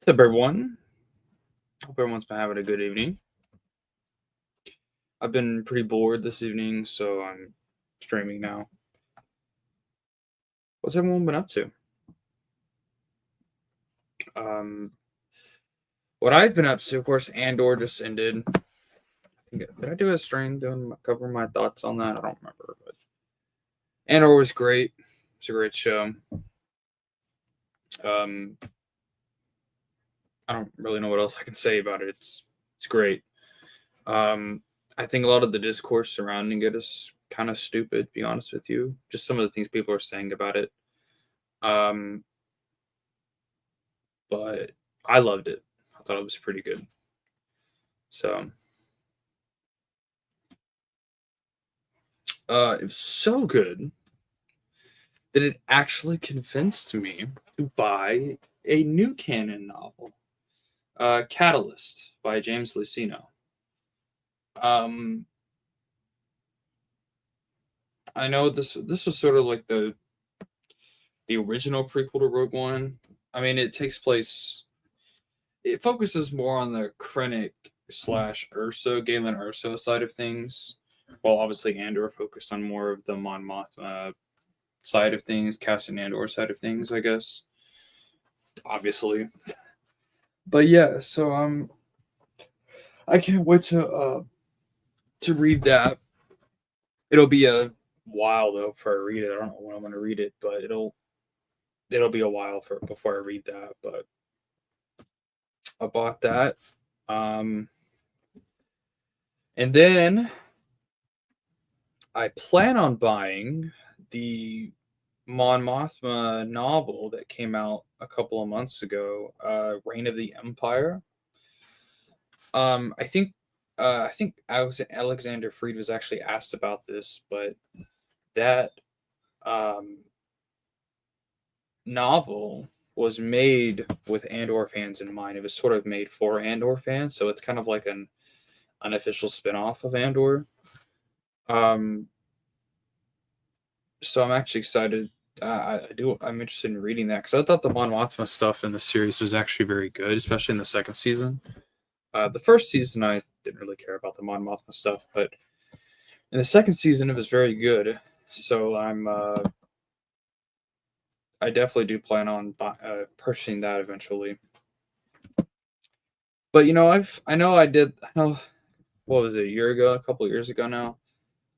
What's up, everyone? Hope everyone's been having a good evening. I've been pretty bored this evening, so I'm streaming now. What's everyone been up to? Um, what I've been up to, of course, Andor just ended. Did I do a stream covering my thoughts on that? I don't remember, but Andor was great. It's a great show. Um, I don't really know what else I can say about it. It's great. I think a lot of the discourse surrounding it is kind of stupid. To be honest with you, just some of the things people are saying about it. Um, but I loved it. I thought it was pretty good. So it was so good that it actually convinced me to buy a new canon novel, Catalyst by James Luceno. Um, I know this was sort of like the original prequel to Rogue One. I mean, it takes place. It focuses more on the Krennic slash Urso, Galen Urso side of things, while obviously Andor focused on more of the Mon Mothma side of things, Cassian Andor side of things, I guess. Obviously, but yeah. So I can't wait to read that. It'll be a while though before I read it. I don't know when I'm gonna read it, but it'll be a while for before I read that. But I bought that. Um, and then I plan on buying the Mon Mothma novel that came out a couple of months ago, Reign of the Empire. I think Alexander Freed was actually asked about this, but that um, novel was made with Andor fans in mind. It was sort of made for Andor fans, so it's kind of like an unofficial spin-off of Andor. Um, so I'm actually excited. I'm interested in reading that because I thought the Mon Mothma stuff in the series was actually very good, especially in the second season. The first season I didn't really care about the Mon Mothma stuff, but in the second season it was very good. So I definitely do plan on purchasing that eventually. But I know what was it, a year ago, a couple of years ago now.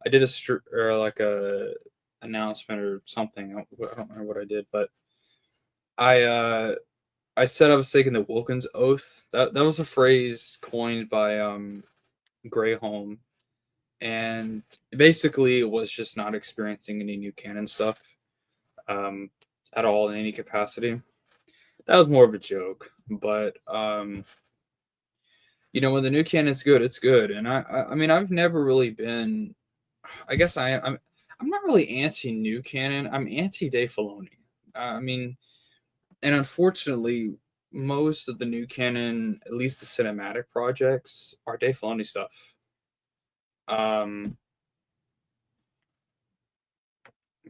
I did or like a announcement or something. I don't remember what I did, but I uh I said I was taking the Wilkins oath. That was a phrase coined by Greyholm, and basically it was just not experiencing any new canon stuff um, at all in any capacity. That was more of a joke, but when the new canon's good, it's good. And I mean, I've never really been. I guess I'm not really anti new canon. I'm anti Dave Filoni. I mean, and unfortunately, most of the new canon, at least the cinematic projects, are Dave Filoni stuff. Um,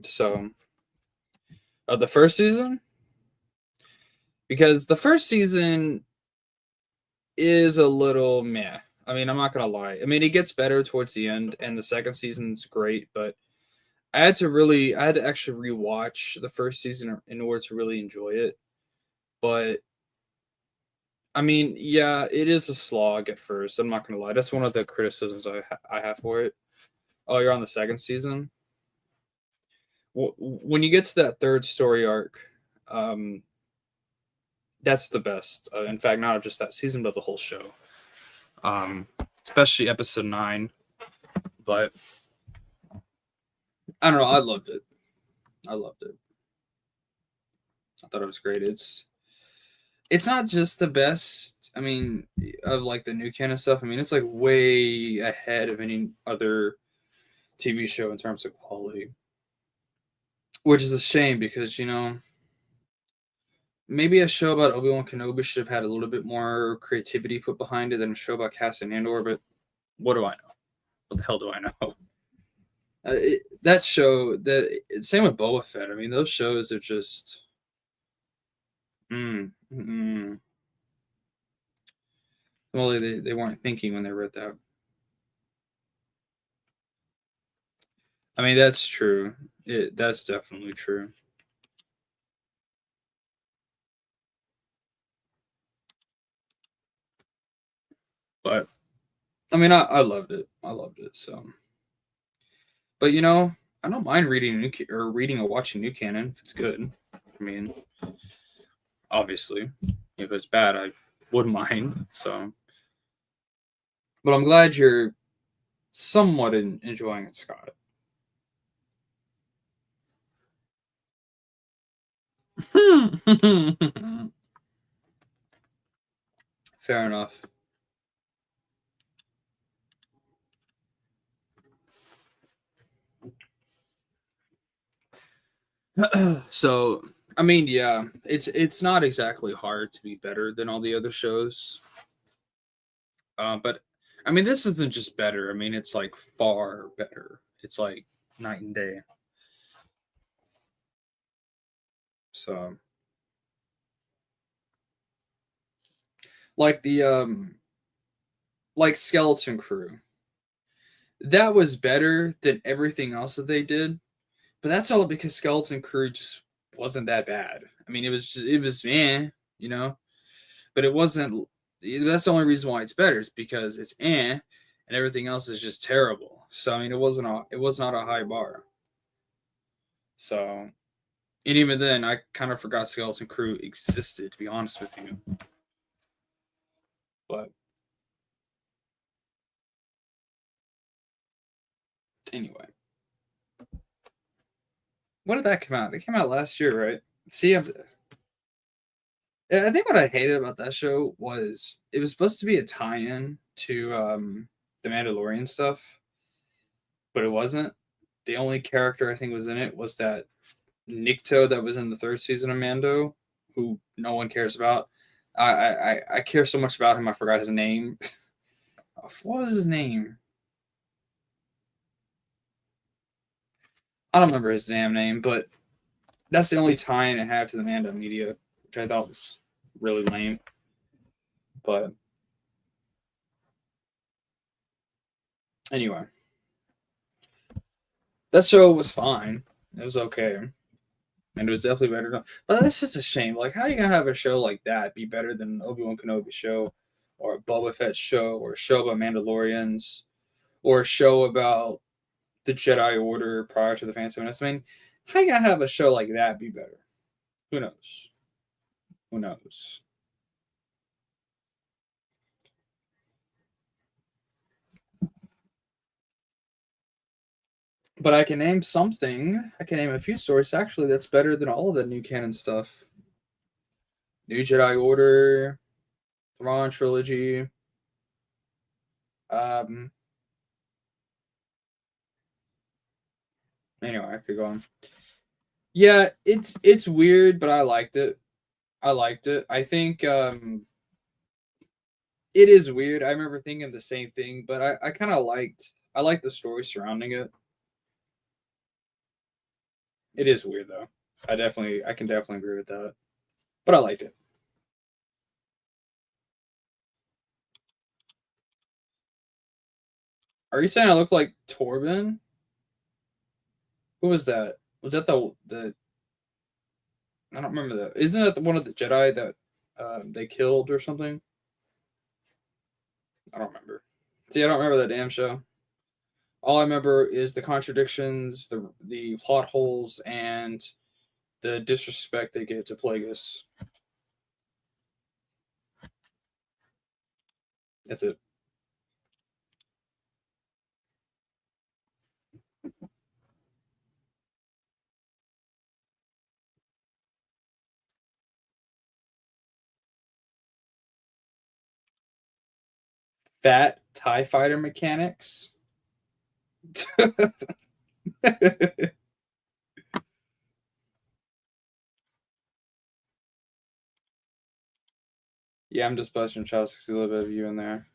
so of the first season, because the first season is a little meh. I mean, I'm not gonna lie. I mean, it gets better towards the end, and the second season's great, but I had to actually rewatch the first season in order to really enjoy it. But I mean, yeah, it is a slog at first. I'm not gonna lie. That's one of the criticisms I have for it. Oh, you're on the second season. When you get to that third story arc, um, that's the best. In fact, not just that season, but the whole show. Especially episode 9. But I don't know. I loved it. I loved it. I thought it was great. It's not just the best. I mean, of like the new canon stuff. I mean, it's like way ahead of any other TV show in terms of quality, which is a shame because maybe a show about Obi Wan Kenobi should have had a little bit more creativity put behind it than a show about Cassian Andor. But what do I know? What the hell do I know? That show, the same with Boba Fett. I mean, those shows are just. Mm, mm, Well, they weren't thinking when they wrote that. I mean, that's true. That's definitely true. But I mean, I loved it. I loved it. So, but I don't mind reading or reading or watching new canon if it's good. I mean, obviously, if it's bad, I wouldn't mind. So, but I'm glad you're somewhat enjoying it, Scott. Fair enough. So, I mean, yeah, it's not exactly hard to be better than all the other shows. But I mean, this isn't just better. I mean, it's like far better. It's like night and day. So, like like Skeleton Crew, that was better than everything else that they did. But that's all because Skeleton Crew just wasn't that bad. I mean, it was you know, but it wasn't. That's the only reason why it's better is because it's and everything else is just terrible. So I mean, it was not a high bar. So and even then, I kind of forgot Skeleton Crew existed, to be honest with you. But anyway, when did that come out? It came out last year, right? See, I think what I hated about that show was it was supposed to be a tie-in to the Mandalorian stuff, but it wasn't. The only character I think was in it was that Nikto that was in the third season of Mando, who no one cares about. I care so much about him, I forgot his name. What was his name? I don't remember his damn name, but that's the only tie-in it had to the Mando media, which I thought was really lame. But anyway, that show was fine. It was okay, and it was definitely better. But that's just a shame. Like, how are you gonna have a show like that be better than Obi-Wan Kenobi show, or a Boba Fett show, or a show about Mandalorians, or a show about the Jedi Order prior to the Phantom Menace? I mean, how are you gonna have a show like that be better? Who knows? Who knows? But I can name something. I can name a few stories actually that's better than all of the new canon stuff. New Jedi Order, Thrawn trilogy. Um. Anyway, I could go on. Yeah, it's weird, but I liked it. I liked it. I think it is weird. I remember thinking the same thing, but I kind of liked the story surrounding it. It is weird though. I can definitely agree with that. But I liked it. Are you saying I look like Torben? Who was that? Was that the? I don't remember that. Isn't that one of the Jedi that they killed or something? I don't remember. See, I don't remember that damn show. All I remember is the contradictions, the plot holes, and the disrespect they gave to Plagueis. That's it. Fat TIE fighter mechanics. Yeah, I'm just busting chops to see a little bit of you in there.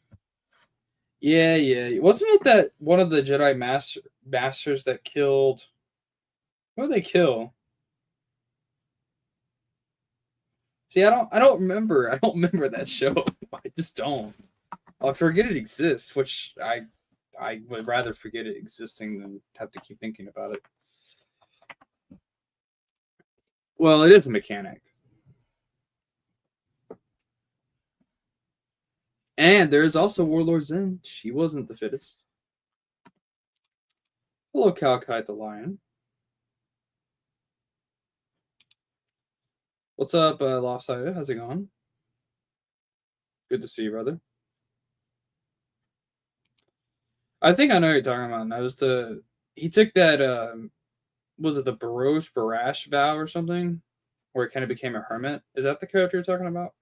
Yeah, yeah. Wasn't it that one of the masters that killed? What did they kill? See, I don't remember. I don't remember that show. I just don't. I forget it exists, which I would rather forget it existing than have to keep thinking about it. Well, it is a mechanic. And there is also Warlord Zen. She wasn't the fittest. Hello, Calkite the Lion. What's up, Lopsided? How's it going? Good to see you, brother. I think I know what you're talking about. That was he took that was it the Barosh Barash vow or something? Where it kind of became a hermit. Is that the character you're talking about?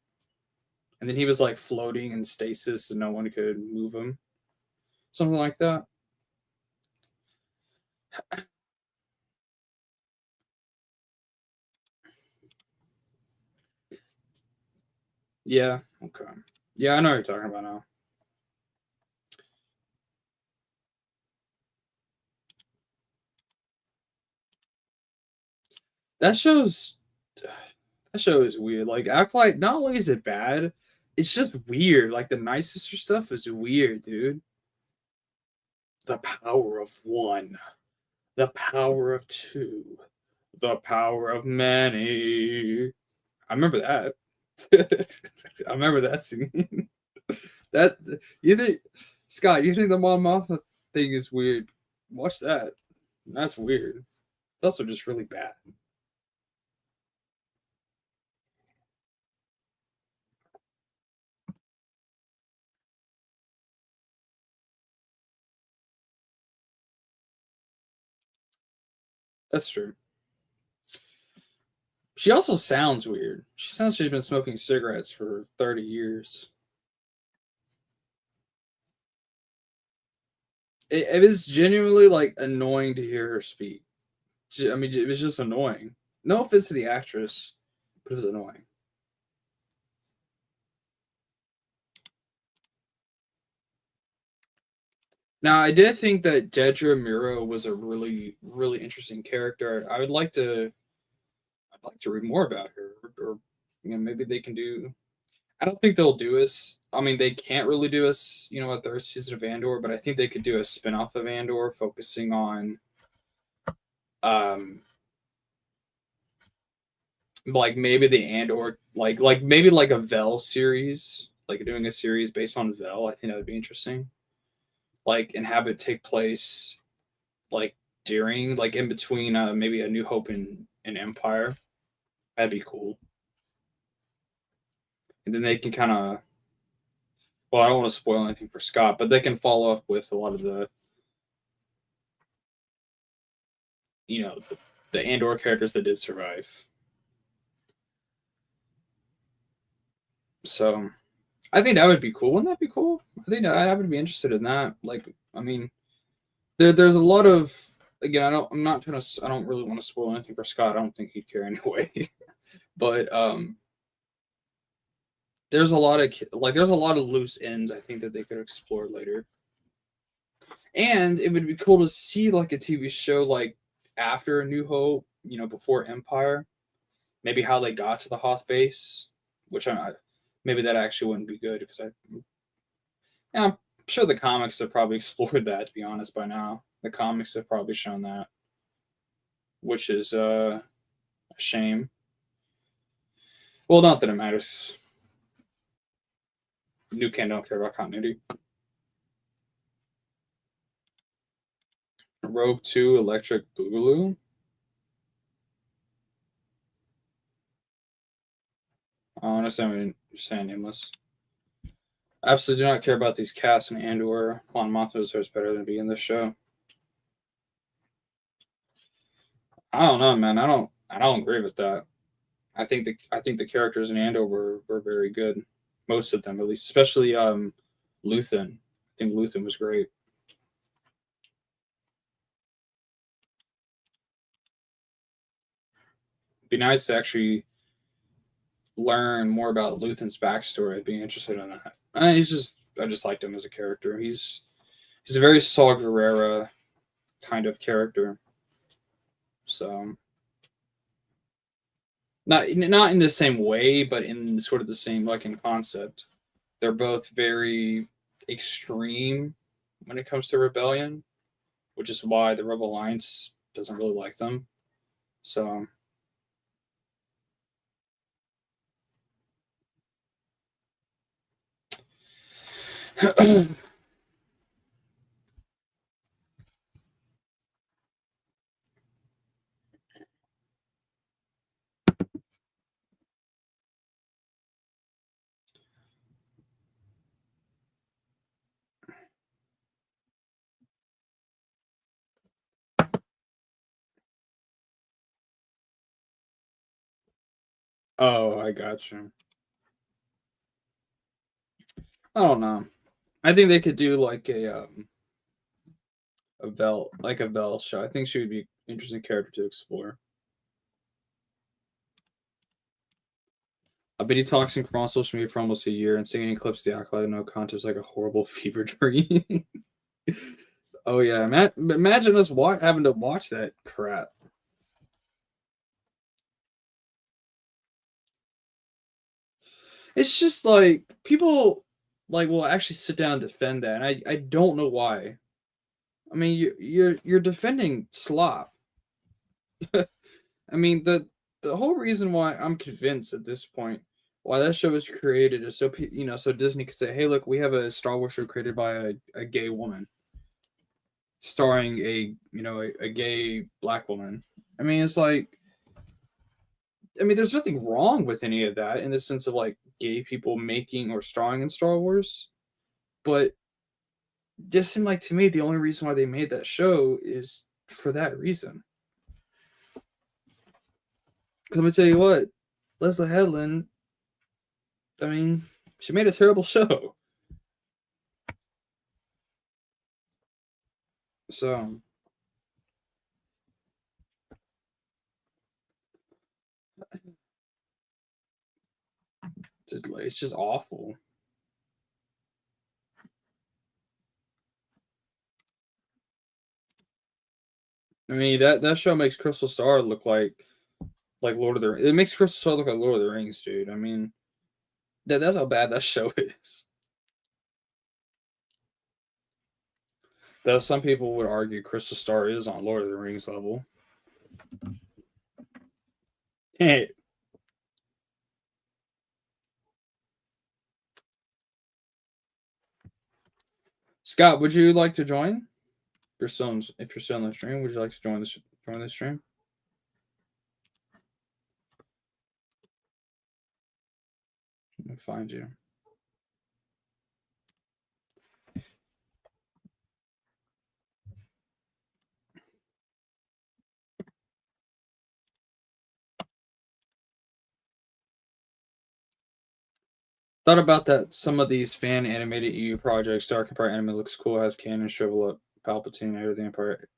And then he was like floating in stasis and no one could move him. Something like that. Yeah, okay. Yeah, I know what you're talking about now. That show's that show is weird. Like Acolyte, not only is it bad, it's just weird. Like the Night Sister stuff is weird, dude. The power of one, the power of two, the power of many. I remember that. I remember that scene. That you think, Scott? You think the Mon Mothma thing is weird? Watch that. That's weird. It's also just really bad. That's true. She also sounds weird. She sounds she's been smoking cigarettes for 30 years. It is genuinely like annoying to hear her speak. I mean, it was just annoying. No offense to the actress, but it was annoying. Now, I did think that Dedra Miro was a really, really interesting character. I'd like to read more about her, or you know, maybe they can do. I don't think they'll do us. I mean, they can't really do us, you know, a third season of Andor, but I think they could do a spinoff of Andor focusing on, um, like maybe the Andor, like maybe like a Vel series, like doing a series based on Vel. I think that would be interesting. Like, and have it take place like during, like in between, maybe a New Hope and Empire. That'd be cool. And then they can kind of, well, I don't want to spoil anything for Scott, but they can follow up with a lot of the, you know, the Andor characters that did survive. So I think that would be cool. Wouldn't that be cool? I think I would be interested in that. Like, I mean, there's a lot of, again, I'm not trying to, I don't really want to spoil anything for Scott. I don't think he'd care anyway. But there's a lot of there's a lot of loose ends I think that they could explore later. And it would be cool to see like a TV show like after A New Hope, you know, before Empire, maybe how they got to the Hoth base, which maybe that actually wouldn't be good because yeah, I'm sure the comics have probably explored that. To be honest, by now the comics have probably shown that, which is a shame. Well, not that it matters. New Ken don't care about continuity. Rogue 2 Electric Boogaloo. I understand what you're saying, Nameless. I absolutely do not care about these casts and Andor. Mon Mothma deserves better than being in this show. I don't know, man. I don't agree with that. I think the characters in Andor were very good. Most of them, at least, especially Luthen. I think Luthen was great. Be nice to actually learn more about Luthen's backstory. I'd be interested in that. I just liked him as a character. He's a very Saw Gerrera kind of character. So not in the same way, but in sort of the same like in concept. They're both very extreme when it comes to rebellion, which is why the Rebel Alliance doesn't really like them. So oh, I got you. I don't know. I think they could do like a Vel show. I think she would be an interesting character to explore. I bet he talks in on social media for almost a year and singing clips the acolyte no contest like a horrible fever dream. Oh yeah, imagine us having to watch that crap. It's just like people like will actually sit down and defend that, and I don't know why. I mean, you're defending slop. I mean the whole reason why I'm convinced at this point why that show was created is so so Disney could say, hey, look, we have a Star Wars show created by a gay woman, starring a gay black woman. I mean, it's like there's nothing wrong with any of that in the sense of like gay people making or starring in Star Wars, but just seemed like to me the only reason why they made that show is for that reason. Because I'm gonna tell you what, Leslie Headland, I mean, she made a terrible show. So it's just awful. I mean that show makes Crystal Star look like Lord of the Rings. It makes Crystal Star look like Lord of the Rings, dude. I mean that's how bad that show is. Though some people would argue Crystal Star is on Lord of the Rings level. Hey, Scott, would you like to join? If you're still on the stream, would you like to join the stream? Let me find you. Thought about that. Some of these fan animated EU projects, Dark Empire anime looks cool, has canon, shrivel up, Palpatine, Heir of the Empire.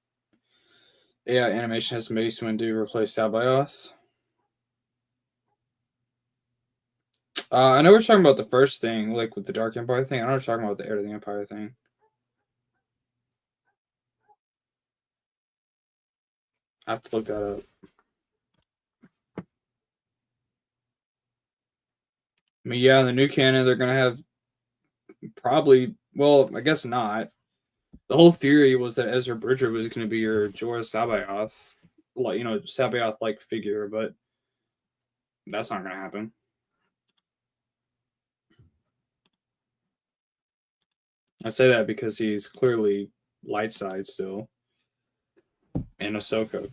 AI animation has Mace Windu replace Sabayoth. I know we're talking about the first thing, like with the Dark Empire thing. I know we're talking about the Heir of the Empire thing. I have to look that up. I mean, yeah, in the new canon, they're gonna have probably. Well, I guess not. The whole theory was that Ezra Bridger was going to be your Jorah Sabayoth, like Sabayoth like figure, but that's not going to happen. I say that because he's clearly light side still in Ahsoka.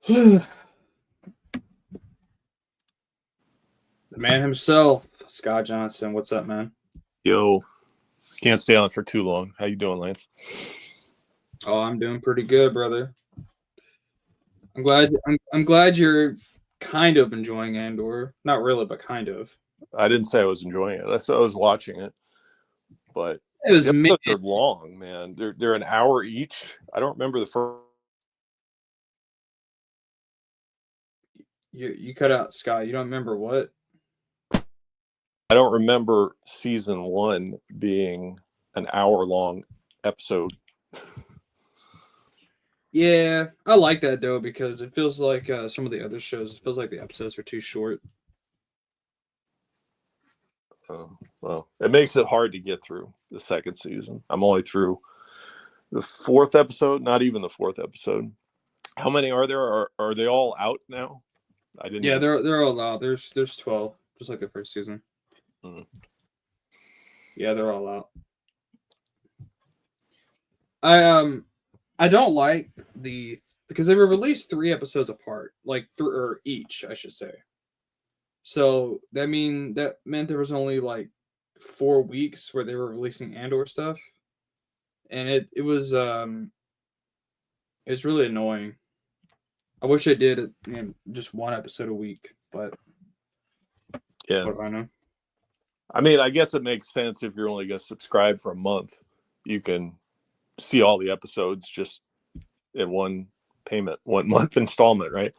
The man himself, Scott Johnson. What's up, man? Yo, can't stay on for too long. How you doing, Lance? Oh, I'm doing pretty good, brother. I'm glad you're kind of enjoying Andor. Not really, but kind of. I didn't say I was enjoying it. I said I was watching it, but It was they're long, man. They're an hour each. I don't remember the first. You cut out, Scott. You don't remember what? I don't remember season 1 being an hour-long episode. Yeah, I like that though because it feels like some of the other shows. It feels like the episodes are too short. Well, it makes it hard to get through the second season. I'm only through the fourth episode, not even the fourth episode. How many are there? Are they all out now? I didn't. Yeah, they're all out. There's 12, just like the first season. Mm. Yeah, they're all out. I don't like because they were released 3 episodes apart, like or each, I should say. So that meant there was only like 4 weeks where they were releasing Andor stuff, and it was really annoying. I wish they did just 1 episode a week, but Yeah, what do I know? I mean, I guess it makes sense if you're only going to subscribe for a month. You can see all the episodes just in one payment, 1 month installment, right?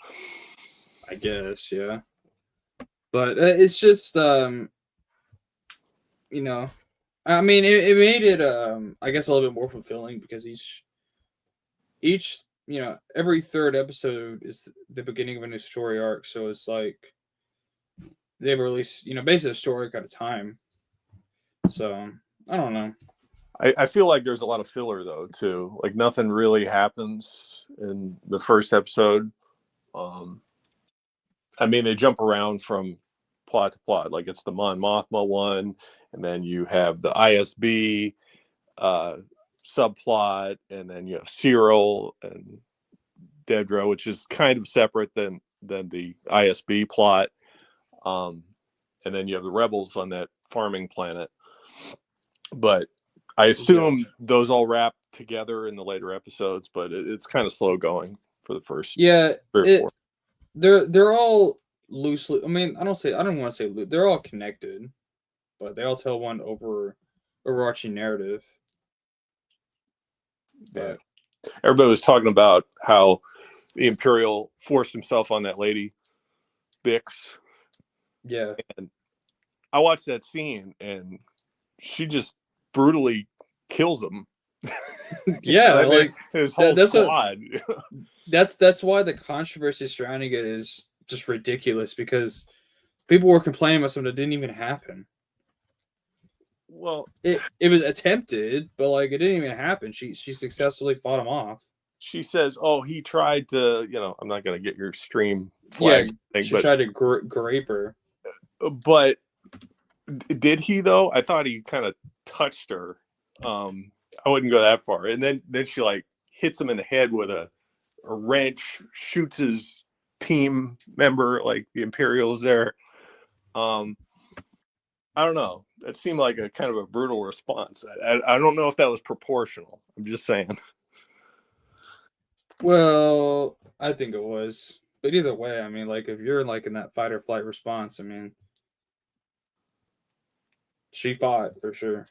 I guess, yeah. But it's just, I mean, it made it, I guess, a little bit more fulfilling because each, every third episode is the beginning of a new story arc. So it's like they release, basically a story arc at a time. So I don't know. I feel like there's a lot of filler though too. Like nothing really happens in the first episode. I mean, they jump around from plot to plot. Like it's the Mon Mothma one, and then you have the ISB subplot, and then you have Cyril and Dedra, which is kind of separate than the ISB plot. And then you have the rebels on that farming planet. But I assume those all wrap together in the later episodes, but it's kind of slow going for the first. Yeah, 3 or 4. they're all loosely. I mean, I don't want to say they're all connected, but they all tell one overarching narrative. But everybody was talking about how the Imperial forced himself on that lady, Bix. Yeah, and I watched that scene, and she just brutally kills him. Yeah, I mean, like his whole squad. That's why the controversy surrounding it is just ridiculous because people were complaining about something that didn't even happen. Well, it was attempted, but like it didn't even happen. She successfully fought him off. She says, "Oh, he tried to, I'm not going to get your stream flag thing, she tried to grape her." But did he though? I thought he kind of touched her. I wouldn't go that far. And then she like hits him in the head with a wrench, shoots his team member, like the Imperials there. I don't know. That seemed like a kind of a brutal response. I don't know if that was proportional. I'm just saying. Well, I think it was. But either way, I mean, like if you're like in that fight or flight response, I mean, she fought for sure.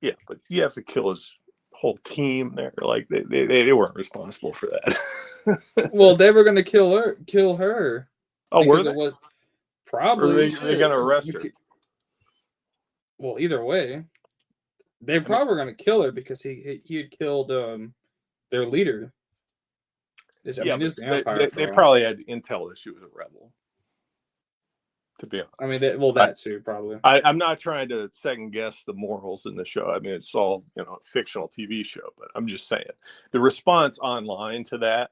Yeah, but you have to kill his whole team there. Like they weren't responsible for that. Well, they were gonna kill her. Oh, were they? It was probably they gonna arrest her? Well, either way, they probably were gonna kill her because he had killed their leader. They probably had intel that she was a rebel. To be honest, I mean, that too probably. I'm not trying to second guess the morals in the show. I mean, it's all a fictional TV show, but I'm just saying the response online to that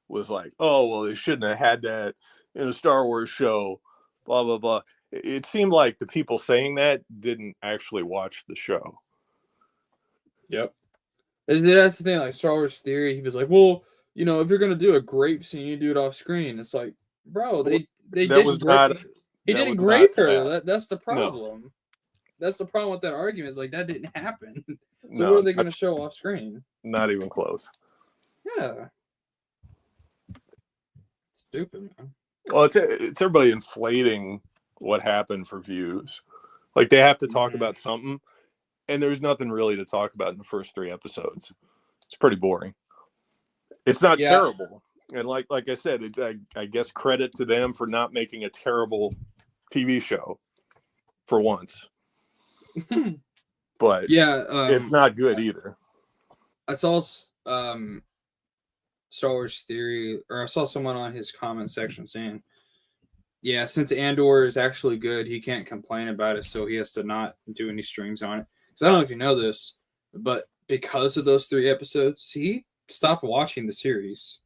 was like, "Oh, well, they shouldn't have had that in a Star Wars show." Blah blah blah. It seemed like the people saying that didn't actually watch the show. Yep, that's the thing. Like Star Wars Theory, he was like, "Well, if you're gonna do a grape scene, you do it off screen." It's like, bro, they didn't grape. He didn't grape her. That's the problem. No. That's the problem with that argument. Is like that didn't happen. So what are they going to show off screen? Not even close. Yeah. Stupid, man. Well, it's everybody inflating what happened for views. Like they have to talk about something, and there's nothing really to talk about in the first 3 episodes. It's pretty boring. It's not terrible. And like I said, I guess credit to them for not making a terrible TV show for once. But it's not good either. I saw Star Wars Theory, or I saw someone on his comment section saying Yeah, since Andor is actually good, he can't complain about it, so he has to not do any streams on it. Because I don't know if you know this, but because of those 3 episodes, he stopped watching the series.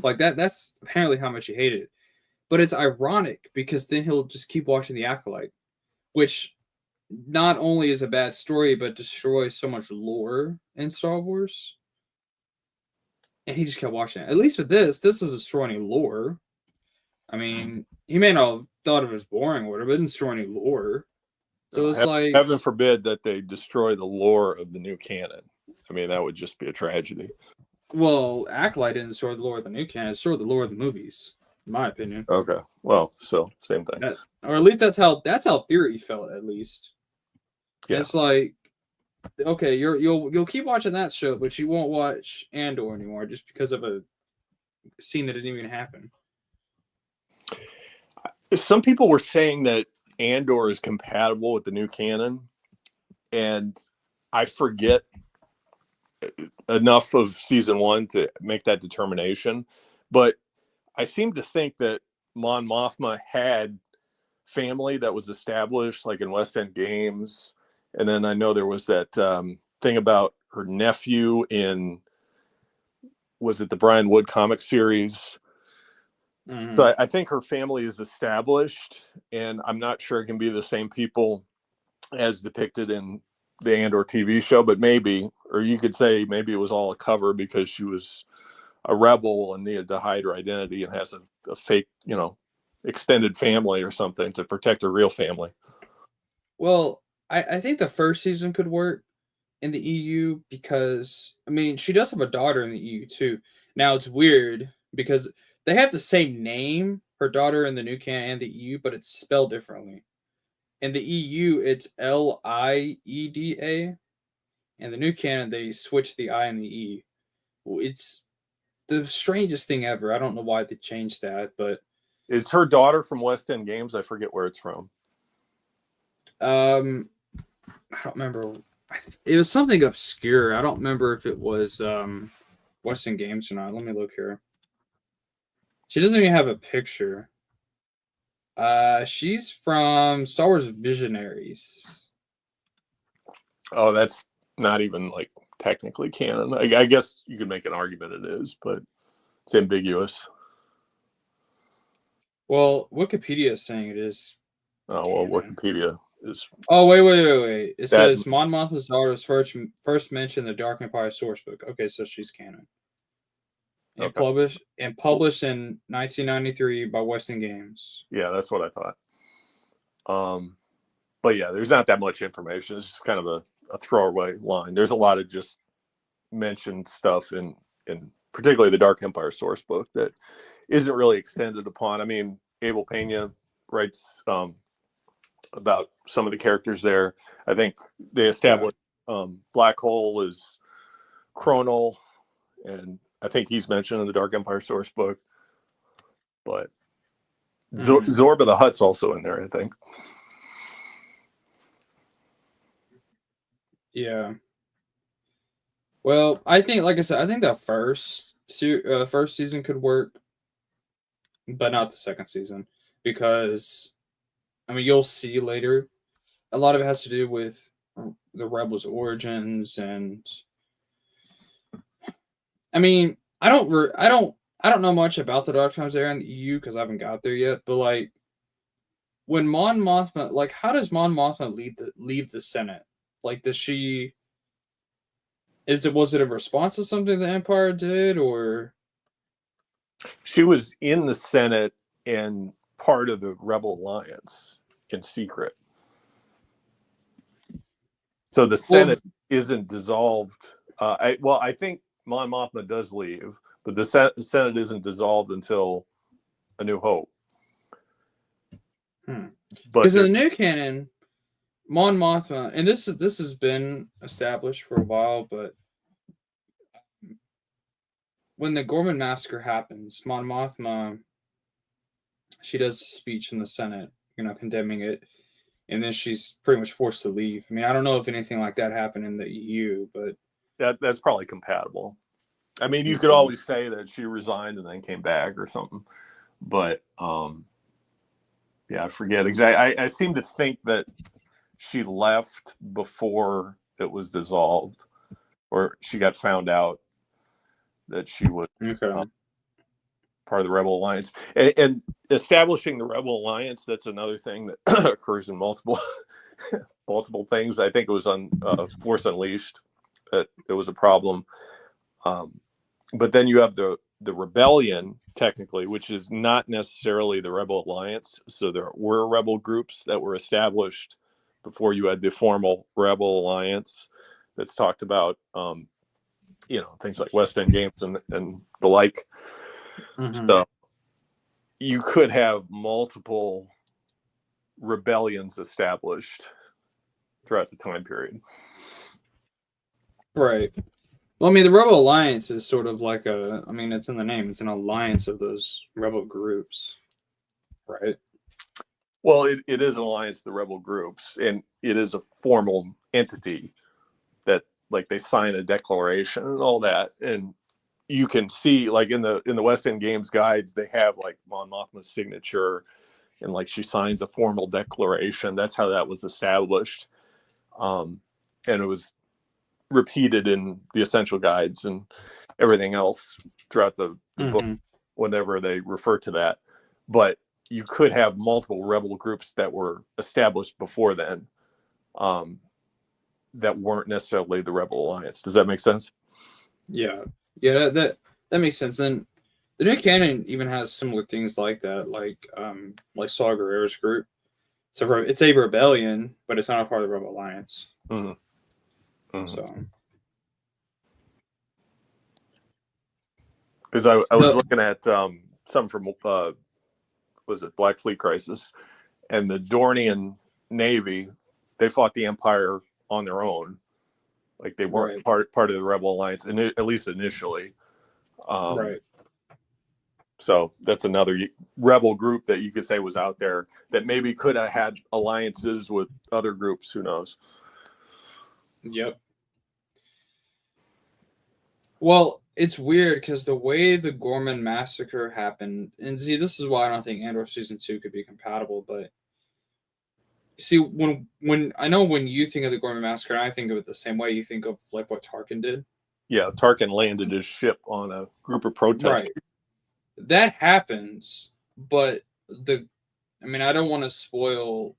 Like that's apparently how much he hated it. But it's ironic because then he'll just keep watching The Acolyte, which not only is a bad story, but destroys so much lore in Star Wars. And he just kept watching it. At least with this doesn't destroy any lore. I mean, he may not have thought it was boring or whatever, but it didn't destroy any lore. So it's like, Heaven forbid that they destroy the lore of the new canon. I mean, that would just be a tragedy. well, Acolyte didn't destroy the lore of the new canon; it destroyed the lore of the movies, in my opinion. Okay, well, so same thing. Or at least that's how Theory felt. At least, Yeah. It's like, okay, you'll keep watching that show, but you won't watch Andor anymore just because of a scene that didn't even happen. Some people were saying that Andor is compatible with the new canon, and I forget enough of season 1 to make that determination. But I seem to think that Mon Mothma had family that was established, like in West End Games, and then I know there was that thing about her nephew in, was it the Brian Wood comic series? Mm-hmm. So I think her family is established, and I'm not sure it can be the same people as depicted in the Andor TV show, but maybe, or you could say maybe it was all a cover because she was a rebel and needed to hide her identity and has a fake, extended family or something to protect her real family. Well, I think the first season could work in the EU because, I mean, she does have a daughter in the EU too. Now it's weird because they have the same name, her daughter in the new canon and the EU, but it's spelled differently. In the EU, it's Lieda. In the new canon, they switch the I and the E. It's the strangest thing ever. I don't know why they changed that, but Is her daughter from West End Games? I forget where it's from. I don't remember. It was something obscure. I don't remember if it was West End Games or not. Let me look here. She doesn't even have a picture. She's from Star Wars Visionaries. Oh, that's not even like technically canon. I guess you could make an argument it is, but it's ambiguous. Well, Wikipedia is saying it is. Oh, well, Wikipedia is. Oh, wait. It says Mon Mothma's daughter was first mentioned in the Dark Empire sourcebook. Okay, so she's canon. And Okay. published in 1993 by West End Games. Yeah, that's what I thought. But yeah, there's not that much information. It's just kind of a throwaway line. There's a lot of just mentioned stuff in particularly the Dark Empire source book that isn't really extended upon. I mean, Abel Pena writes about some of the characters there. I think they established Black Hole is Chronal, and I think he's mentioned in the Dark Empire source book. But Zorba the Hutt's also in there, I think. Yeah. Well, I think, like I said, I think the first season could work, but not the second season because, I mean, you'll see later. A lot of it has to do with the Rebels' origins, and I mean, I don't know much about the Dark Times era in the EU because I haven't got there yet. But like, when Mon Mothma, like, how does Mon Mothma leave the Senate? Like, was it a response to something the Empire did, or she was in the Senate and part of the Rebel Alliance in secret? So the Senate isn't dissolved. I think Mon Mothma does leave, but the Senate isn't dissolved until A New Hope. But because in the new canon, Mon Mothma, and this has been established for a while, but when the Gorman massacre happens, Mon Mothma, she does a speech in the Senate, condemning it, and then she's pretty much forced to leave. I mean, I don't know if anything like that happened in the EU, but that's probably compatible. I mean, you could always say that she resigned and then came back or something, but Yeah, I forget exactly. I seem to think that she left before it was dissolved, or she got found out that she was Okay. part of the Rebel Alliance. And establishing the Rebel Alliance, that's another thing that occurs in multiple multiple things. I think it was on Force Unleashed that it was a problem. But then you have the rebellion, technically, which is not necessarily the Rebel Alliance. So there were rebel groups that were established before you had the formal Rebel Alliance that's talked about, things like West End Games and the like. Mhm. So you could have multiple rebellions established throughout the time period. Right. Well, I mean, the Rebel Alliance is sort of like it's in the name. It's an alliance of those rebel groups, right? Well, it is an alliance of the rebel groups, and it is a formal entity that, like, they sign a declaration and all that. And you can see, like, in the West End Games guides, they have like Mon Mothma's signature, and like she signs a formal declaration. That's how that was established, and it was repeated in the essential guides and everything else throughout the book whenever they refer to that. But you could have multiple rebel groups that were established before then, that weren't necessarily the Rebel Alliance. Does that make sense? Yeah. Yeah, that makes sense. And the new canon even has similar things like that, like Saw Gerrera's group. It's a rebellion, but it's not a part of the Rebel Alliance. So because I was looking at some from was it Black Fleet Crisis, and the Dornian Navy, they fought the Empire on their own, like they weren't part of the Rebel Alliance, and at least initially. Right. So that's another rebel group that you could say was out there that maybe could have had alliances with other groups. Who knows? Yep. Well, it's weird because the way the Gorman massacre happened, and see, this is why I don't think Andor season 2 could be compatible. But see, when I know when you think of the Gorman massacre, I think of it the same way. You think of like what Tarkin did. Yeah, Tarkin landed his ship on a group of protesters. Right. That happens, but I don't want to spoil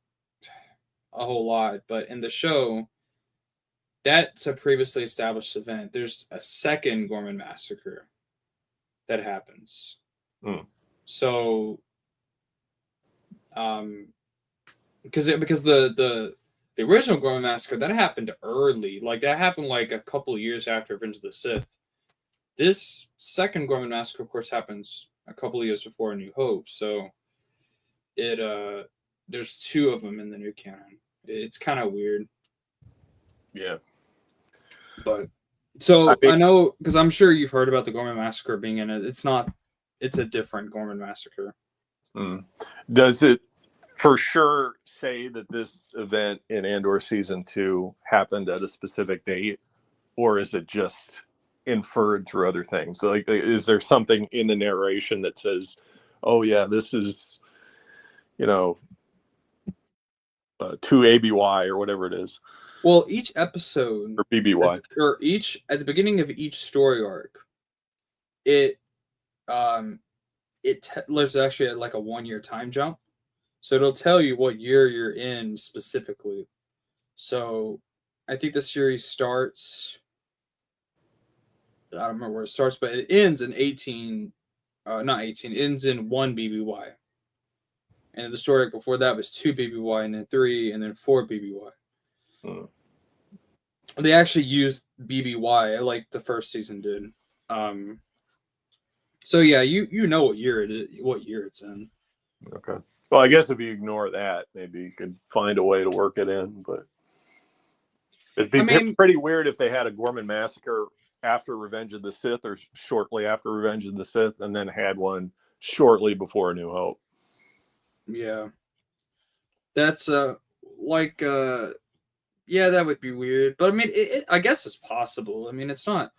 a whole lot, but in the show, that's a previously established event. There's a second Gorman massacre that happens. So, because the original Gorman massacre that happened early, like that happened like a couple of years after Revenge of the Sith. This second Gorman massacre, of course, happens a couple of years before A New Hope. So, there's two of them in the new canon. It's kind of weird. Yeah. But so I know, because I'm sure you've heard about the Gorman massacre being in it. It's a different Gorman massacre. Does it for sure say that this event in Andor season 2 happened at a specific date, or is it just inferred through other things? So, like, is there something in the narration that says, oh yeah, this is 2 ABY or whatever it is? Well, each episode or BBY or each at the beginning of each story arc, there's actually like a 1-year time jump, so it'll tell you what year you're in specifically. So I think the series starts, I don't remember where it starts, but it ends in 18, not 18, it ends in 1 BBY. And the story before that was 2 BBY, and then 3, and then 4 BBY. They actually used BBY like the first season did. So yeah, you know what year it's in. Okay. Well, I guess if you ignore that, maybe you could find a way to work it in, but it'd be pretty weird if they had a Gorman massacre after Revenge of the Sith or shortly after Revenge of the Sith, and then had one shortly before A New Hope. Yeah. That's yeah, that would be weird. But I mean, I guess it's possible. I mean, it's not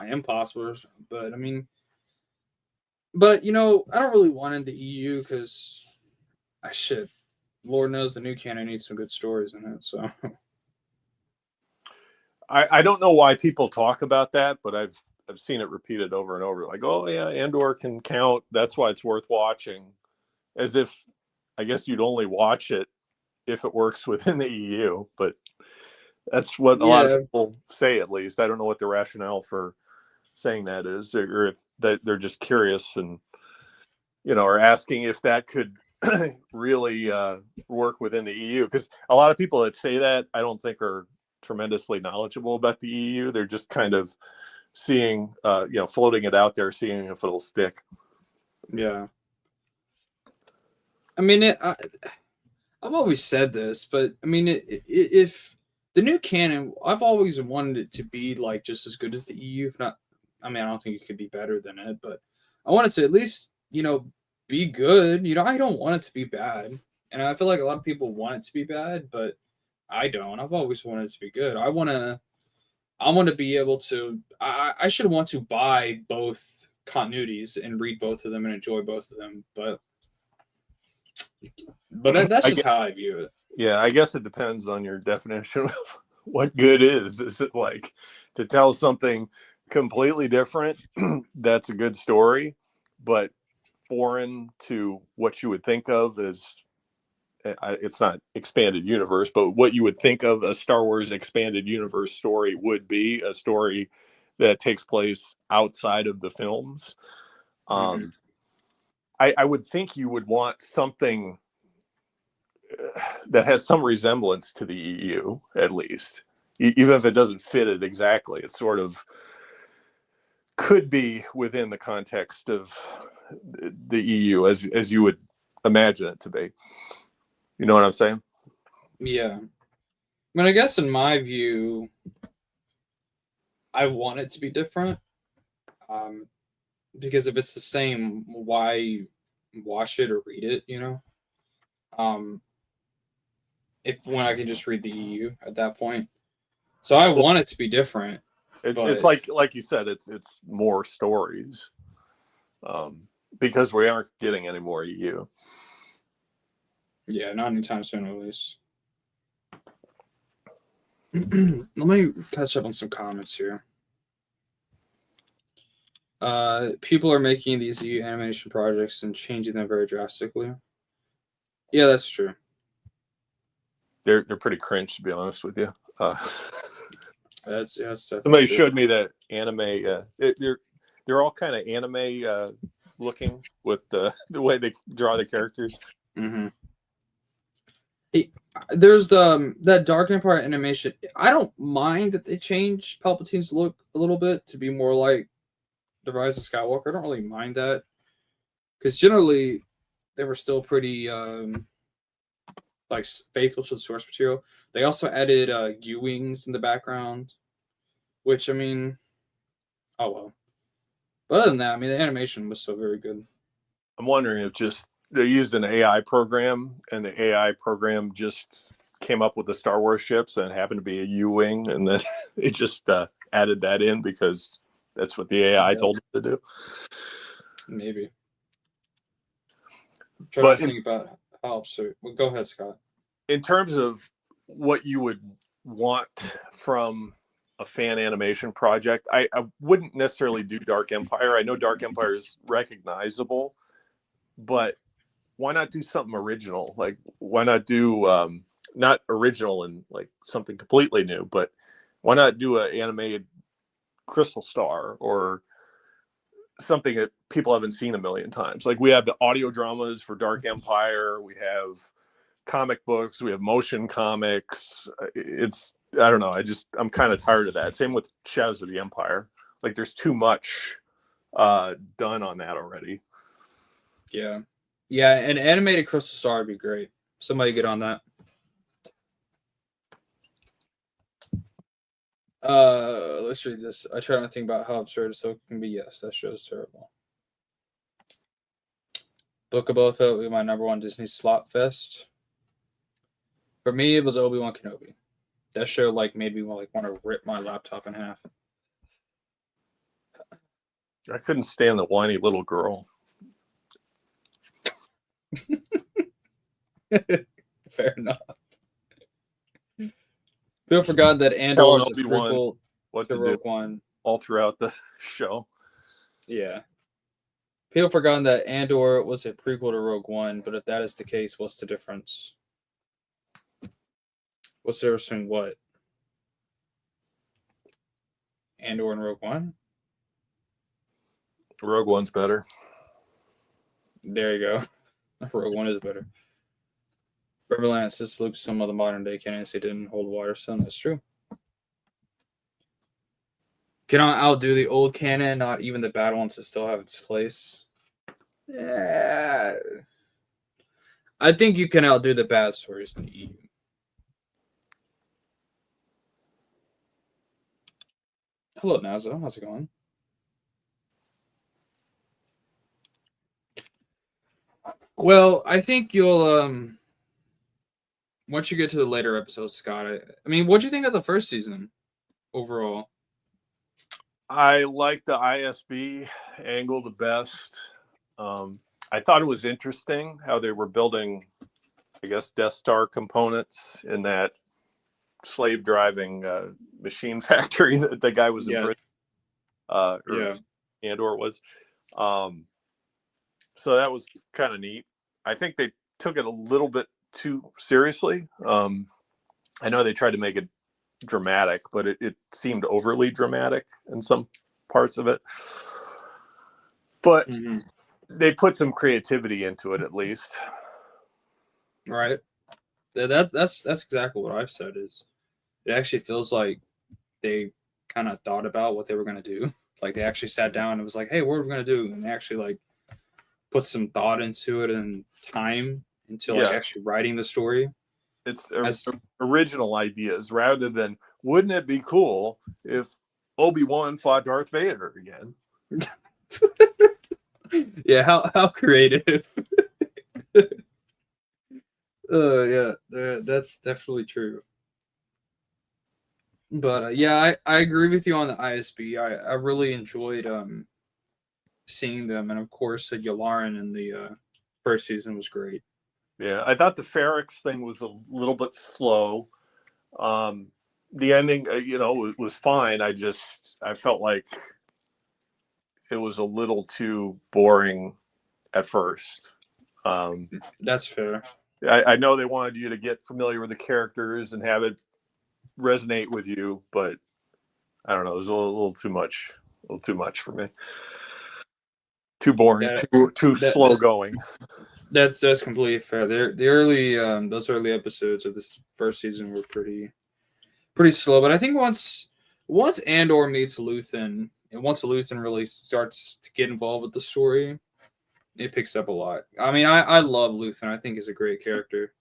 impossible, but I mean, I don't really want in the EU because shit, Lord knows the new canon needs some good stories in it. So I don't know why people talk about that, but I've seen it repeated over and over. Like, oh yeah, Andor can count. That's why it's worth watching. As if, I guess you'd only watch it if it works within the EU. But that's what a lot of yeah, people say. At least I don't know what the rationale for saying that is, or if that they're just curious and are asking if that could really work within the EU. Because a lot of people that say that I don't think are tremendously knowledgeable about the EU. They're just kind of seeing, floating it out there, seeing if it'll stick. yeah. I mean, I've always said this, but I mean, if the new canon, I've always wanted it to be like just as good as the EU, if not. I mean, I don't think it could be better than it, but I want it to at least, be good. I don't want it to be bad, and I feel like a lot of people want it to be bad, but I don't. I've always wanted it to be good. I want to be able to. I should want to buy both continuities and read both of them and enjoy both of them, but that's just how I view it. Yeah, I guess it depends on your definition of what good is. Is it like to tell something completely different that's a good story, but foreign to what you would think of as it's not expanded universe, but what you would think of a Star Wars expanded universe story would be a story that takes place outside of the films. Mhm. I would think you would want something that has some resemblance to the EU, at least, even if it doesn't fit it exactly. It sort of could be within the context of the EU as you would imagine it to be. You know what I'm saying? Yeah. I mean, I guess in my view, I want it to be different. Um, because if it's the same, why watch it or read it? Um, if when I can just read the EU at that point. So I want it to be different, It's but like you said, it's more stories, because we aren't getting any more EU. yeah, not anytime soon at least. Let me catch up on some comments here. People are making these EU animation projects and changing them very drastically. Yeah, that's true. They're pretty cringe, to be honest with you. That's definitely Somebody true. showed me that anime. They're all kind of anime looking with the way they draw the characters. Mm-hmm. There's that Dark Empire animation. I don't mind that they changed Palpatine's look a little bit to be more like the Rise of Skywalker. I don't really mind that because generally they were still pretty like faithful to the source material. They also added U-wings in the background, which I mean, oh well. But other than that, I mean, the animation was still very good. I'm wondering if just they used an AI program and the AI program just came up with the Star Wars ships and it happened to be a U-wing, and then it just added that in because that's what the AI Yeah, told it to do. maybe. I'm trying But to think about how absurd. Well, go ahead, Scott. in terms of what you would want from a fan animation project, I wouldn't necessarily do Dark Empire. I know Dark Empire is recognizable, but why not do something original? Like, why not do not original and like something completely new, but why not do an animated Crystal Star or something that people haven't seen a million times? Like, we have the audio dramas for Dark Empire, we have comic books, we have motion comics. It's, I don't know, I'm kind of tired of that. Same with Shadows of the Empire. Like, there's too much done on that already. Yeah, yeah, an animated Crystal Star would be great. Somebody get on that. Let's read this. I try to think about how absurd so it can be. Yes, that show is terrible. Book of Boba Fett would be my number one Disney slot fest. For me, it was Obi-Wan Kenobi. That show like made me want to rip my laptop in half. I couldn't stand the whiny little girl. Fair enough. People forgot that Andor Telling was a Obi-Wan prequel what to to do Rogue One. all throughout the show. Yeah. People forgot that Andor was a prequel to Rogue One, but if that is the case, what's the difference? What's the difference between what? Andor and Rogue One? Rogue One's better. There you go. Rogue One is better. Riverland says Luke some of the modern day canons he didn't hold Waterstone. That's true. Cannot outdo the old canon, not even the bad ones that still have its place. Yeah. I think you can outdo the bad stories in the EU. Hello, Nazo. How's it going? Well, I think you'll once you get to the later episodes, Scott. I mean, what'd you think of the first season overall? I like the ISB angle the best. I thought it was interesting how they were building, I guess, Death Star components in that slave driving machine factory that the guy was in Britain. Or Andor was. So that was kind of neat. I think they took it a little bit too seriously. I know they tried to make it dramatic, but it seemed overly dramatic in some parts of it. But they put some creativity into it, at least. Right. That's exactly what I've said. Is it actually feels like they kind of thought about what they were going to do. Like they actually sat down and was like, "Hey, what are we going to do?" And they actually like put some thought into it and time into like actually writing the story. It's original ideas rather than, wouldn't it be cool if Obi-Wan fought Darth Vader again? Yeah, how creative. Yeah, that's definitely true. But yeah, I agree with you on the ISB. I really enjoyed seeing them, and of course, Yularen in the first season was great. Yeah, I thought the Ferrix thing was a little bit slow. The ending, was fine. I felt like it was a little too boring at first. That's fair. I know they wanted you to get familiar with the characters and have it resonate with you, but I don't know. It was a little too much. A little too much for me. Too boring. Too slow going. That's completely fair. The early those early episodes of this first season were pretty slow. But I think once Andor meets Luthen, and once Luthen really starts to get involved with the story, it picks up a lot. I mean, I love Luthen. I think he's a great character.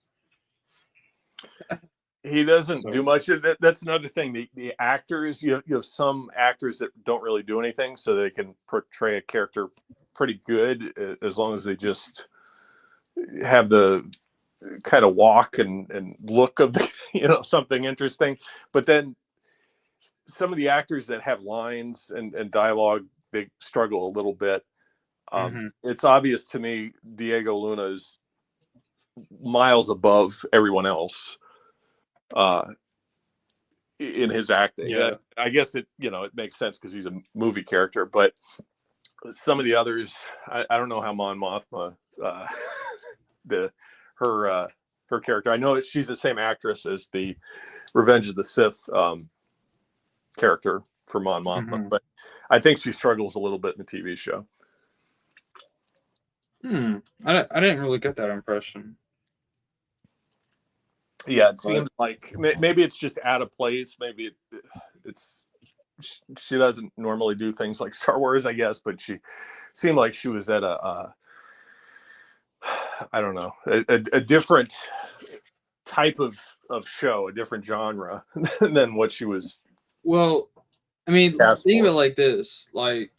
He doesn't do much. That's another thing. The actors, you have some actors that don't really do anything, so they can portray a character pretty good as long as they just have the kind of walk and look of the, something interesting. But then some of the actors that have lines and dialogue, they struggle a little bit. It's obvious to me Diego Luna is miles above everyone else in his acting. Yeah. I guess it makes sense because he's a movie character, but some of the others, I don't know how Mon Mothma, her character. I know that she's the same actress as the Revenge of the Sith character for Mon Mothma, but I think she struggles a little bit in the TV show. I didn't really get that impression. Yeah, it seems like maybe it's just out of place. Maybe it's she doesn't normally do things like Star Wars, I guess, but she seemed like she was at I don't know, a different type of show, a different genre than what she was. Well, I mean, think of it like this: like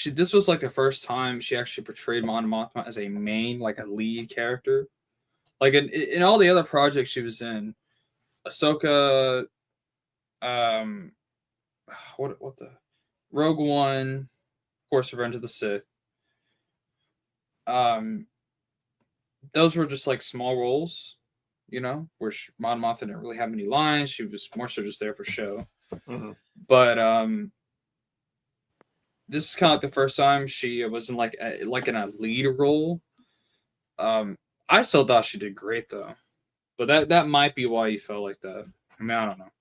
this was like the first time she actually portrayed Mon Mothma as a main, like a lead character. Like in all the other projects she was in, Ahsoka, what the Rogue One, of course, Revenge of the Sith. those were just like small roles, where Mon Mothma didn't really have many lines. She was more so just there for show. Mm-hmm. But this is kind of like the first time she was in like in a lead role. I still thought she did great though, but that might be why you felt like that. I mean, I don't know.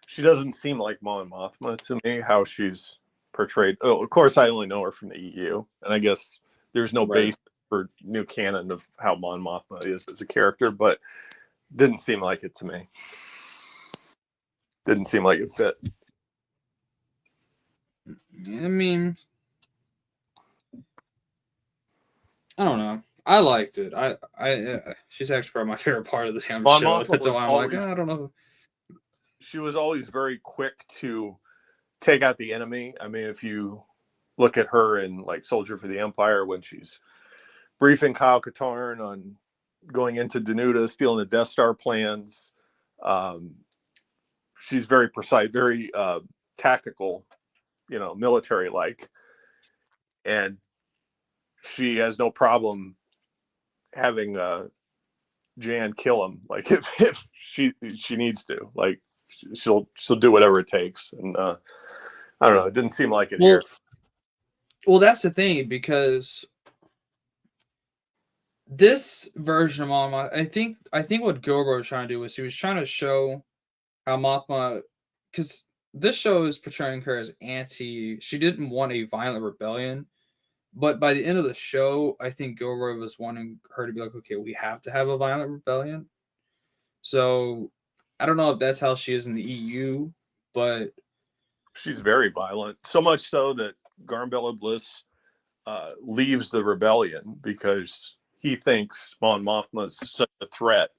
She doesn't seem like Mon Mothma to me, how she's portrayed. Oh, of course, I only know her from the EU, and I guess there's no Right. base for new canon of how Mon Mothma is as a character, but didn't seem like it to me. Didn't seem like it fit. I mean, I don't know. I liked it. She's actually probably my favorite part of the damn Mon show. Mothma That's was why I'm like, always, I don't know. she was always very quick to take out the enemy. I mean, if you look at her in like Soldier for the Empire, when she's briefing Kyle Katarn on going into Danuta, stealing the Death Star plans, she's very precise, very tactical, military like, and she has no problem having Jan kill him, like if she needs to, like she'll do whatever it takes. And I don't know, it didn't seem like it here. Well, that's the thing, because this version of Mothma, I think what Gilbert was trying to do was he was trying to show how Mothma, because this show is portraying her as she didn't want a violent rebellion, but by the end of the show, I think Gilroy was wanting her to be like, okay, we have to have a violent rebellion. So I don't know if that's how she is in the EU, but she's very violent, so much so that Garmbella Bliss leaves the rebellion because he thinks Mon Mothma is such a threat.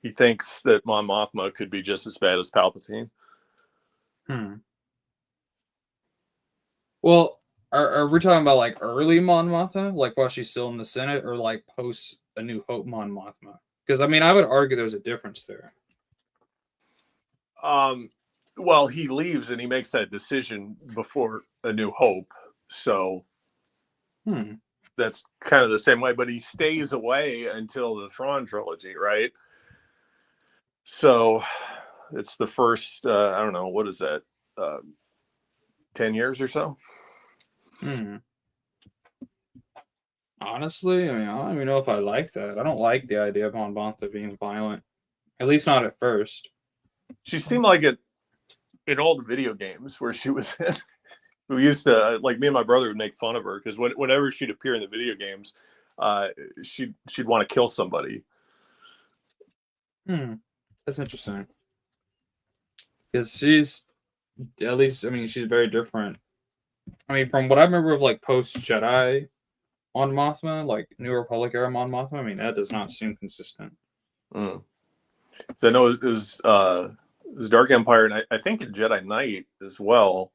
He thinks that Mon Mothma could be just as bad as Palpatine. Well, are we talking about like early Mon Mothma, like while she's still in the Senate, or like post A New Hope Mon Mothma? Because I mean, I would argue there's a difference there. Well, he leaves and he makes that decision before A New Hope, so that's kind of the same way. But he stays away until the Thrawn trilogy, right? So it's the first, I don't know, what is that, 10 years or so? Honestly, I mean, I don't even know if I like that. I don't like the idea of Mon Mothma being violent, at least not at first. She seemed like it in all the video games where she was in. We used to, like, me and my brother would make fun of her because whenever she'd appear in the video games, she'd want to kill somebody. That's interesting. Because she's, at least, I mean, she's very different. I mean, from what I remember of like post Jedi Mon Mothma, like New Republic era Mon Mothma, I mean, that does not seem consistent. So I know it was Dark Empire, and I think in Jedi Knight as well,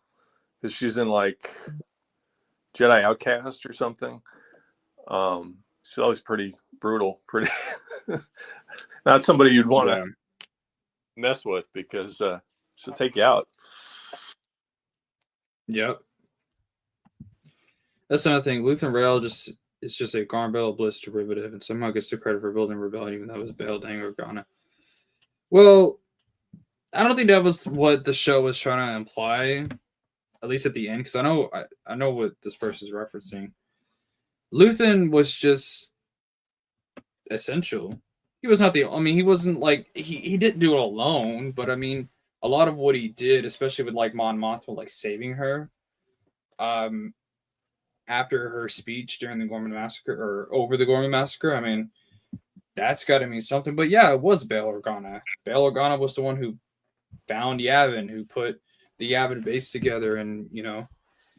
because she's in like Jedi Outcast or something. She's always pretty brutal, pretty not somebody you'd want to mess with because she'll take you out. Yep. That's another thing. Luthen Rael is just a Garmbella Bliss derivative, and somehow gets the credit for building rebellion, even though it was Bail Dang Organa. Well, I don't think that was what the show was trying to imply, at least at the end, because I know what this person's referencing. Luthen was just essential. He was not he wasn't like, he didn't do it alone, but I mean, a lot of what he did, especially with like Mon Mothma, like saving her, after her speech during the Gorman Massacre, or over the Gorman Massacre, I mean, that's got to mean something. But yeah, it was Bail Organa. Bail Organa was the one who found Yavin, who put the Yavin base together, and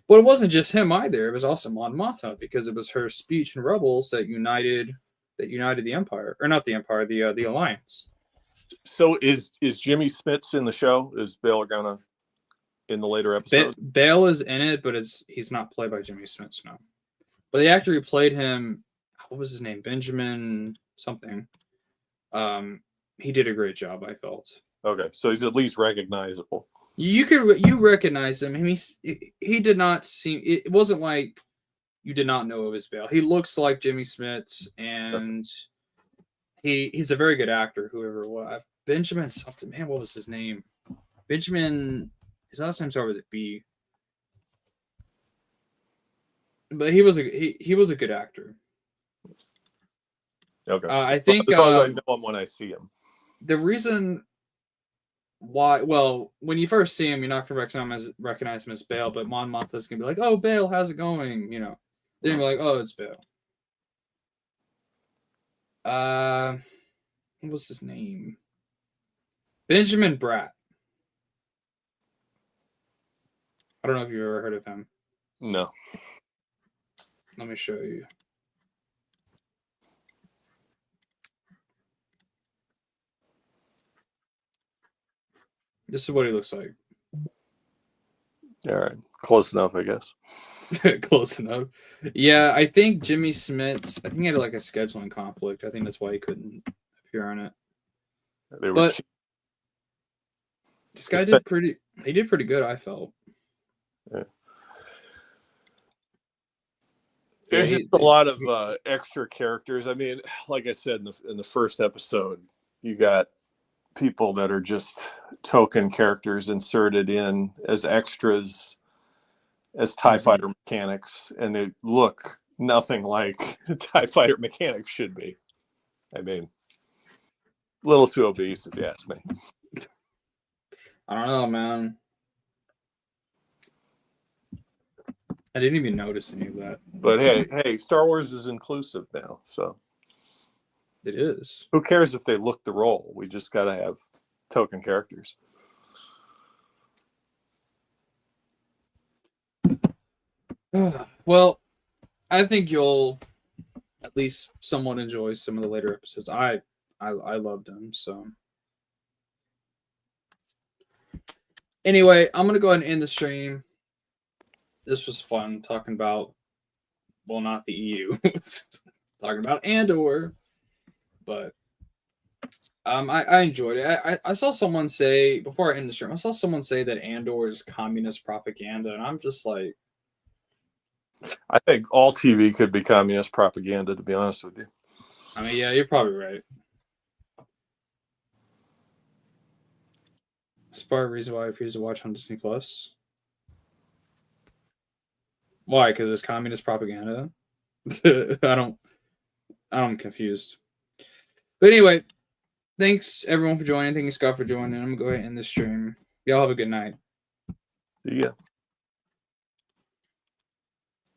but it wasn't just him either. It was also Mon Mothma, because it was her speech in Rebels that united the Empire, or not the Empire, the Alliance. So is Jimmy Smits in the show? Is Bail Organa in the later episodes? Bail is in it, but he's not played by Jimmy Smits, no. But the actor who played him, what was his name? Benjamin something. He did a great job, I felt. Okay, so he's at least recognizable. You recognize him. He did not seem. It wasn't like you did not know it was Bale. He looks like Jimmy Smits, and he's a very good actor. Whoever it was, Benjamin something. Man, what was his name? Benjamin. His last name started with a B. But he was a good actor. Okay. I think as long as I know him when I see him. the reason why, well, when you first see him, you're not gonna recognize him as Bale, but Mon Mothma's gonna be like, "Oh, Bale, how's it going?" You know, then you're like, "Oh, it's Bale." What was his name? Benjamin Bratt. I don't know if you've ever heard of him. No. Let me show you. This is what he looks like. All right. Close enough, I guess. Close enough. Yeah, I think Jimmy Smits, I think he had like a scheduling conflict. I think that's why he couldn't appear on it. They were But cheap. this guy did pretty good, I felt. Yeah. There's just a lot of extra characters. I mean, like I said in the first episode, you got people that are just token characters inserted in as extras, as TIE fighter mechanics, and they look nothing like TIE fighter mechanics should be. I mean, a little too obese, if you ask me. I don't know, man. I didn't even notice any of that. But hey, Star Wars is inclusive now, so it is. Who cares if they look the role? We just got to have token characters. Well, I think you'll at least somewhat enjoy some of the later episodes. I loved them, so. Anyway, I'm gonna go ahead and end the stream. This was fun talking about, well, not the EU, talking about Andor, but I enjoyed it. I saw someone say before I end the stream, I saw someone say that Andor is communist propaganda, and I'm just like, I think all TV could be communist propaganda, to be honest with you. I mean, yeah, you're probably right. It's part of the reason why I refuse to watch on Disney Plus. Why? Because it's communist propaganda. I'm confused. But anyway, thanks everyone for joining. Thanks Scott for joining. I'm gonna go ahead and end this stream. Y'all have a good night. See ya.